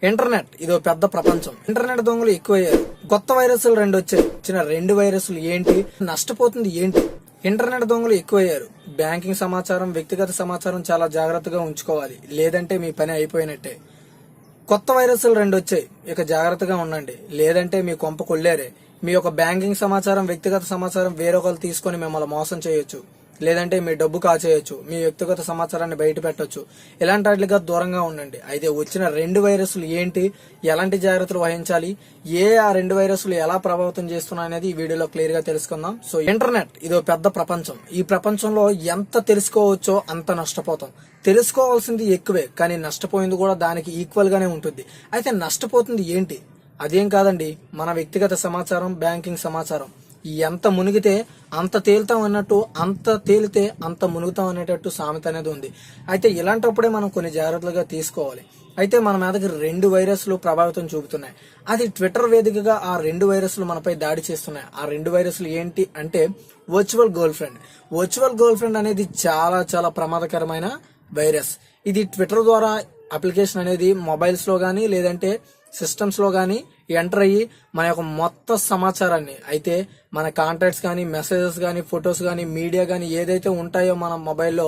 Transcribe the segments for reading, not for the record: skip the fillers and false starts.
Internet ఇదో పెద్ద ప్రపంచం. ఇంటర్నెట్ దొంగలు ఎక్కువయ్యారు. కొత్త వైరస్లు రెండు వచ్చాయి. రెండు వైరస్లు ఏంటి, నష్టపోతుంది ఏంటి? ఇంటర్నెట్ దొంగలు ఎక్కువయ్యారు. బ్యాంకింగ్ సమాచారం, వ్యక్తిగత సమాచారం చాలా జాగ్రత్తగా ఉంచుకోవాలి, లేదంటే మీ పని అయిపోయినట్టే. కొత్త వైరస్లు రెండు వచ్చాయి, ఇక జాగ్రత్తగా ఉండండి, లేదంటే మీ కొంప కొల్లేరే. మీ యొక్క బ్యాంకింగ్ సమాచారం, వ్యక్తిగత సమాచారం వేరొకరు తీసుకుని మిమ్మల్ని మోసం చేయొచ్చు, లేదంటే మీ డబ్బు కాచేయొచ్చు, మీ వ్యక్తిగత సమాచారాన్ని బయట పెట్టొచ్చు. ఇలాంటి వాటిగా దూరంగా ఉండండి. అయితే వచ్చిన రెండు వైరస్లు ఏంటి, ఎలాంటి జాగ్రత్తలు వహించాలి, ఆ రెండు వైరస్లు ఎలా ప్రభావితం చేస్తున్నాయి అనేది ఈ వీడియోలో క్లియర్ గా తెలుసుకుందాం. సో ఇంటర్నెట్ ఇదో పెద్ద ప్రపంచం. ఈ ప్రపంచంలో ఎంత తెలుసుకోవచ్చో అంత నష్టపోతాం. తెలుసుకోవాల్సింది ఎక్కువే, కానీ నష్టపోయింది కూడా దానికి ఈక్వల్ గానే ఉంటుంది. అయితే నష్టపోతుంది ఏంటి? అదేం కాదండి, మన వ్యక్తిగత సమాచారం, బ్యాంకింగ్ సమాచారం. ఎంత మునిగితే అంత తేలుతాం అన్నట్టు, అంత తేలితే అంత మునుగుతాం అనేటట్టు సామెత అనేది ఉంది. అయితే ఇలాంటప్పుడే మనం కొన్ని జాగ్రత్తలుగా తీసుకోవాలి. అయితే మన మీదకి రెండు వైరస్లు ప్రభావితం చూపుతున్నాయి. అది ట్విట్టర్ వేదికగా ఆ రెండు వైరస్లు మనపై దాడి చేస్తున్నాయి. ఆ రెండు వైరస్లు ఏంటి అంటే virtual girl friend. Virtual girl friend అనేది చాలా చాలా ప్రమాదకరమైన వైరస్. ఇది ట్విట్టర్ ద్వారా అప్లికేషన్ అనేది మొబైల్స్ లో గానీ లేదంటే సిస్టమ్స్ లో గానీ ఎంటర్ అయ్యి మన యొక్క మొత్తం సమాచారాన్ని, అయితే మన కాంటాక్ట్స్ కానీ, మెసేజెస్ కానీ, ఫొటోస్ కానీ, మీడియా కానీ ఏదైతే ఉంటాయో మన మొబైల్లో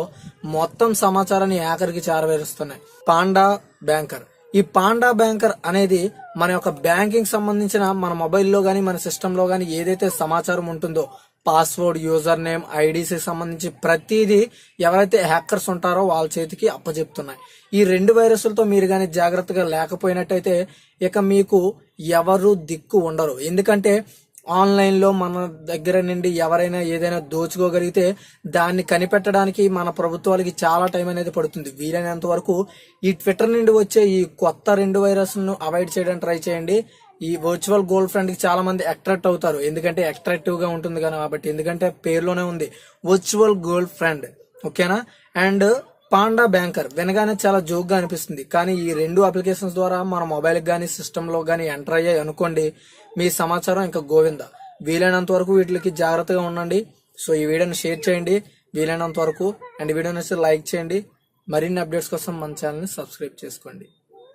మొత్తం సమాచారాన్ని హ్యాకర్కి చేరవేరుస్తున్నాయి. Panda banker. ఈ పాండా బ్యాంకర్ అనేది మన యొక్క బ్యాంకింగ్ సంబంధించిన మన మొబైల్లో గానీ మన సిస్టమ్ లో గానీ ఏదైతే సమాచారం ఉంటుందో, పాస్వర్డ్, యూజర్ నేమ్, ఐడీకి సంబంధించి ప్రతిదీ ఎవరైతే హ్యాకర్స్ ఉంటారో వాళ్ళ చేతికి అప్పచెప్తున్నాయి. ఈ రెండు వైరస్లతో మీరు కానీ జాగ్రత్తగా లేకపోయినట్టయితే ఇక మీకు ఎవరు దిక్కు ఉండరు. ఎందుకంటే ఆన్లైన్ లో మన దగ్గర నుండి ఎవరైనా ఏదైనా దోచుకోగలిగితే దాన్ని కనిపెట్టడానికి మన ప్రభుత్వాలకి చాలా టైం అనేది పడుతుంది. వీలైనంత వరకు ఈ ట్విట్టర్ నుండి వచ్చే ఈ కొత్త రెండు వైరస్లను అవాయిడ్ చేయడానికి ట్రై చేయండి. ఈ వర్చువల్ గర్ల్ ఫ్రెండ్ కి చాలా మంది అట్రాక్ట్ అవుతారు, ఎందుకంటే అట్రాక్టివ్ గా ఉంటుంది కాబట్టి. ఎందుకంటే పేరులోనే ఉంది వర్చువల్ గర్ల్ ఫ్రెండ్, ఓకేనా. అండ్ పాండా బ్యాంకర్ వినగానే చాలా జోక్ గా అనిపిస్తుంది, కానీ ఈ రెండు అప్లికేషన్స్ ద్వారా మన మొబైల్ గానీ సిస్టమ్ లో గానీ ఎంటర్ అయ్యాయి అనుకోండి, మీ సమాచారం ఇంకా గోవింద. వీలైనంత వరకు వీటికి జాగ్రత్తగా ఉండండి. సో ఈ వీడియోని షేర్ చేయండి వీలైనంత వరకు, అండ్ వీడియోని లైక్ చేయండి. మరిన్ని అప్డేట్స్ కోసం మన ఛానల్ ని సబ్స్క్రైబ్ చేసుకోండి.